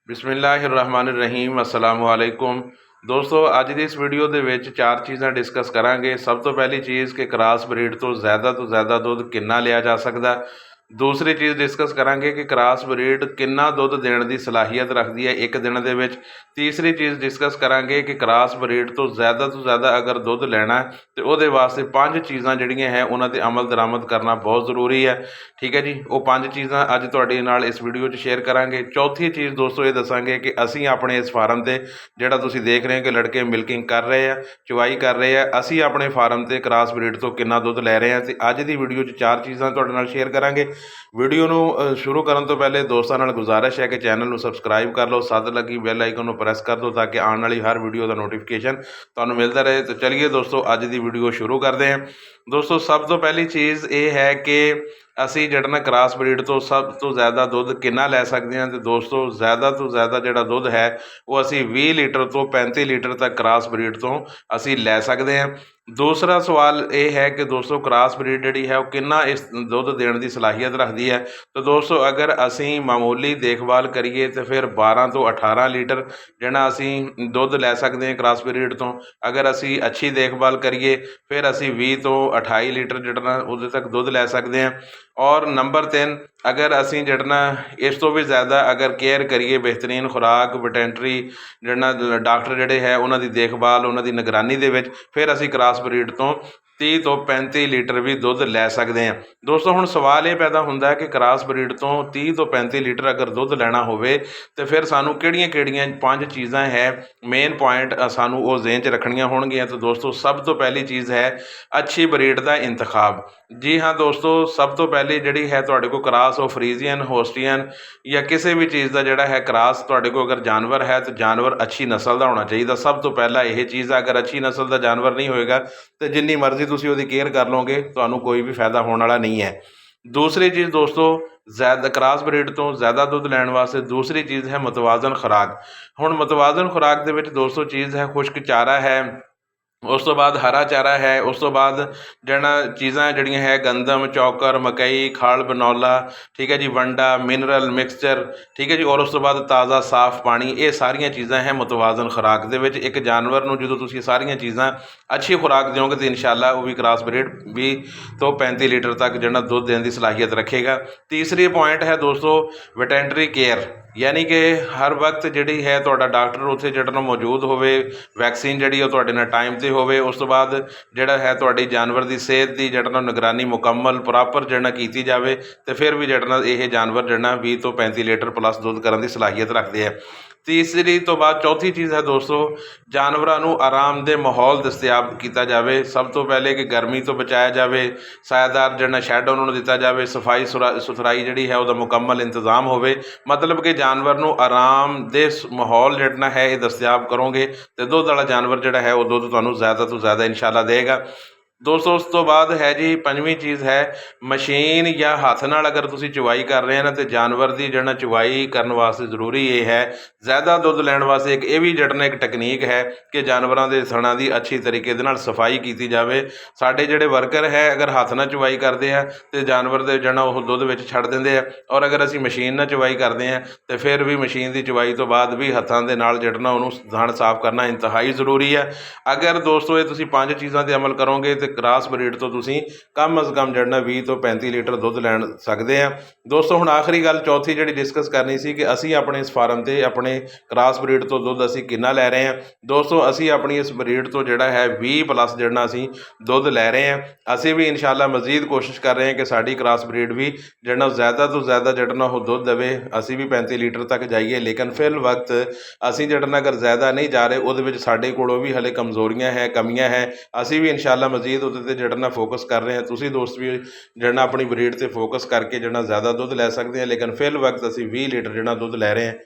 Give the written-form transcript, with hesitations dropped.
बिस्मिल्लाहिर्रहमानिर्रहीम अस्सलाम वालेकुम। दोस्तों अज की इस वीडियो के विच चार चीज़ां डिस्कस करांगे। सब तो पहली चीज़ कि क्रॉस ब्रीड तो ज़्यादा दुध कितना लिया जा सकता। दूसरी चीज़ डिस्कस करांगे कि क्रॉस ब्रीड कितना दुध देने की सलाहियत रखती है एक दिन दे विच। तीसरी चीज़ डिस्कस करांगे कि क्रॉस ब्रीड तो ज़्यादा अगर दुध लेना है तो वो वास्ते 5 चीज़ां जिहड़ियां है उन्हां ते अमल दरामद करना बहुत ज़रूरी है। ठीक है जी, वो 5 चीज़ां अज तुहाडे नाल इस वीडियो 'च शेयर करांगे। चौथी चीज़ दोस्तों ये दसांगे कि असीं अपने इस फार्म ते जिहड़ा तुसीं देख रहे हो कि लड़के मिल्किंग कर रहे हैं, चवाई कर रहे हैं, असीं अपने फार्म ते क्रॉस ब्रीड तो कितना दुध लै रहे हैं। तो अज की वीडियो 'च चार चीज़ां तुहाडे नाल शेयर करांगे। वीडियो ਨੂੰ शुरू करन तो पहले दोस्तों नाल गुजारिश है कि चैनल ਨੂੰ सबसक्राइब कर लो, साथ लगी बैल आइकन ਨੂੰ प्रेस कर दो ताकि आने वाली हर वीडियो का नोटिफिकेशन तुहानूं मिलता रहे। तो चलिए दोस्तों अज की वीडियो शुरू करते हैं। दोस्तों सब तो पहली चीज़ ये है कि ਅਸੀਂ ਜਿਹੜਾ ਨਾ ਕ੍ਰਾਸ ਬਰੀਡ ਤੋਂ ਸਭ ਤੋਂ ਜ਼ਿਆਦਾ ਦੁੱਧ ਕਿੰਨਾ ਲੈ ਸਕਦੇ ਹਾਂ। ਤੇ ਦੋਸਤੋ ਜ਼ਿਆਦਾ ਤੋਂ ਜ਼ਿਆਦਾ ਜਿਹੜਾ ਦੁੱਧ ਹੈ ਉਹ ਅਸੀਂ 20 ਲੀਟਰ ਤੋਂ 35 ਲੀਟਰ ਤੱਕ ਕ੍ਰਾਸ ਬਰੀਡ ਤੋਂ ਅਸੀਂ ਲੈ ਸਕਦੇ ਹਾਂ। ਦੂਸਰਾ ਸਵਾਲ ਇਹ ਹੈ ਕਿ ਦੋਸਤੋ ਕ੍ਰਾਸ ਬਰੀਡ ਜਿਹੜੀ ਹੈ ਉਹ ਕਿੰਨਾ ਇਸ ਦੁੱਧ ਦੇਣ ਦੀ ਸਲਾਹੀਅਤ ਰੱਖਦੀ ਹੈ। ਤਾਂ ਦੋਸਤੋ ਅਗਰ ਅਸੀਂ ਮਾਮੂਲੀ ਦੇਖਭਾਲ ਕਰੀਏ ਤਾਂ ਫਿਰ 12 ਤੋਂ 18 ਲੀਟਰ ਜਿਹੜਾ ਅਸੀਂ ਦੁੱਧ ਲੈ ਸਕਦੇ ਹਾਂ ਕ੍ਰਾਸ ਬਰੀਡ ਤੋਂ। ਅਗਰ ਅਸੀਂ ਅੱਛੀ ਦੇਖਭਾਲ ਕਰੀਏ ਫਿਰ ਅਸੀਂ 20 ਤੋਂ 28 ਲੀਟਰ ਜਿਹੜਾ ਨਾ ਉਹਦੇ तक ਦੁੱਧ ਲੈ ਸਕਦੇ ਹਾਂ। और नंबर 3 अगर असी जड़ना इस तो भी ज़्यादा अगर केयर करिए बेहतरीन खुराक वेटेंटरी जड़ना डॉक्टर जोड़े है उन्होंने देखभाल उन्होंने निगरानी दे विच फिर असी क्रॉस ब्रीड तो 30 ਤੋਂ 35 ਲੀਟਰ भी दुध लै सकते हैं। दोस्तों हुण सवाल ये पैदा होंदा है कि क्रॉस ब्रीड तो 30 ਤੋਂ 35 लीटर अगर दुध लैना होवे तो फिर सानू किहड़ियां 5 चीज़ां है मेन पॉइंट सानू वो ज़हन च रखनियां होणगियां। तो दोस्तों सब तो पहली चीज़ है अच्छी ब्रीड का इंतखाब। जी हाँ दोस्तों, सब तो पहले जिहड़ी है तुहाडे कोल क्रॉस ऑफ फ्रीजियन होस्टियन या किसी भी चीज़ का जिहड़ा है क्रॉस तुहाडे कोल अगर जानवर है तो जानवर अच्छी नस्ल का होना चाहिए। सब तो पहला यह चीज़ अगर अच्छी नस्ल का जानवर नहीं होएगा तो जिन्नी मर्जी ਤੁਸੀਂ ਉਹਦੀ ਕੇਅਰ ਕਰ ਲਓਗੇ ਤੁਹਾਨੂੰ ਕੋਈ ਵੀ ਫਾਇਦਾ ਹੋਣ ਵਾਲਾ ਨਹੀਂ ਹੈ। ਦੂਸਰੀ ਚੀਜ਼ ਦੋਸਤੋ ਜ਼ਿਆਦਾ ਕ੍ਰਾਸ ਬਰੀਡ ਤੋਂ ਜ਼ਿਆਦਾ ਦੁੱਧ ਲੈਣ ਵਾਸਤੇ ਦੂਸਰੀ ਚੀਜ਼ ਹੈ ਮੁਤਵਾਜ਼ਨ ਖੁਰਾਕ। ਹੁਣ ਮੁਤਵਾਜ਼ਨ ਖੁਰਾਕ ਦੇ ਵਿੱਚ ਦੋਸਤੋ ਚੀਜ਼ ਹੈ ਖੁਸ਼ਕ ਚਾਰਾ ਹੈ, उस तो बाद हरा चारा है, उस तो बाद जड़ा चीज़ां जड़ियाँ है गंदम चौकर मकई खल बनौला, ठीक है जी, वंडा मिनरल मिक्सचर, ठीक है जी, और उस तो बाद ताज़ा साफ पानी। ये सारियां चीज़ां है मुतवाजन खुराक दे विच। एक जानवर नूं जदों तुसीं सारियां चीज़ां अच्छी खुराक दिओगे तो इंशाअल्लाह वो भी क्रॉस ब्रीड 20 ਤੋਂ 35 लीटर तक जिहड़ा दुध देने की सलाहियत रखेगा। तीसरी पॉइंट है दोस्तों वेटेंटरी केयर, यानी कि हर वक्त जिहड़ी है तुहाडा डॉक्टर उत्थे जिहड़ा मौजूद होवे, वैक्सीन जिहड़ी है तुहाडे नाल टाइम ते होवे। उस तो बाद जिहड़ा है तुहाडी जानवर की सेहत की जिहड़ा निगरानी मुकम्मल प्रॉपर जिहड़ा कीती जावे तो फिर भी जिहड़ा ये जानवर जिहड़ा 20 ਤੋਂ 35 लीटर प्लस दुध करने की सलाहियत रखते हैं। तीसरी तो बाद चौथी चीज़ है दोस्तों जानवरों को आरामदेह माहौल दस्तियाब किया जाए। सब तो पहले कि गर्मी तो बचाया जाए, सायादार जिहड़ा शैड उन्होंने दिता जाए, सफाई सुथराई जिहड़ी है उसका मुकम्मल इंतजाम होवे। मतलब कि जानवर को आरामदेह माहौल जिहड़ा है ये दस्तियाब करोगे तो दुध वाला जानवर जिहड़ा है वो दुध तुहानूं ज़्यादा तो ज़्यादा इंशाअल्लाह देगा। दोस्तों उस तो बाद है जी पंजवीं चीज़ है मशीन या हथ नाल अगर तुसीं चवाई कर रहे हैं ना तो जानवर की जिहड़ा चवाई करने वास्ते जरूरी ये है ज़्यादा दुध लैण वास्ते एक ये भी जिहड़ा एक टैकनीक है कि जानवरों के थणा की अच्छी तरीके दे नाल सफाई की जाए। साडे जिहड़े वर्कर है अगर हथ नाल चवाई करते हैं तो जानवर दे जिहड़ा वो दुध विच छड्ड दिंदे आ, और अगर असीं मशीन नाल चवाई करते हैं तो फिर भी मशीन की चवाई तो बाद भी हथां दे नाल जिहड़ा उहनूं थण साफ करना इंतहाई जरूरी है। अगर दोस्तों ये तुसीं 5 चीज़ां ते अमल करोगे तो क्रॉस ब्रीड तो तुसीं कम अज़ कम जिहड़ा 20 ਤੋਂ 35 लीटर दुध लैण सकते हैं। दोस्तों हुण आखिरी गल चौथी जिहड़ी डिस्कस करनी सी कि असीं अपने इस फार्म ते अपने क्रॉस ब्रीड तो दुध असीं कितना लै रहे हैं। दोस्तों असीं अपनी इस ब्रीड तो जिहड़ा है 20 प्लस जिहड़ा असीं दुध लै रहे हैं। असीं भी इंशाअल्लाह मज़ीद कोशिश कर रहे हैं कि साडी क्रॉस ब्रीड भी जिहड़ा ज़्यादा तो ज़्यादा जिहड़ा वो दुध देवे, असीं भी 35 लीटर तक जाइए। लेकिन फिल वक्त असीं जिहड़ा अगर ज़्यादा नहीं जा रहे उहदे विच साडे कोलों भी हले कमज़ोरियां है कमियां है। असीं भी इंशाअल्लाह मज़ीद उहदे ते जिहड़ा फोकस कर रहे हैं। तुसीं दोस्त भी जिहड़ा अपनी ब्रीड से फोकस करके जिहड़ा ज़्यादा दुध लै सकते हैं। लेकिन फिल वक्त असीं 20 लीटर जिहड़ा दुध लै रहे हैं।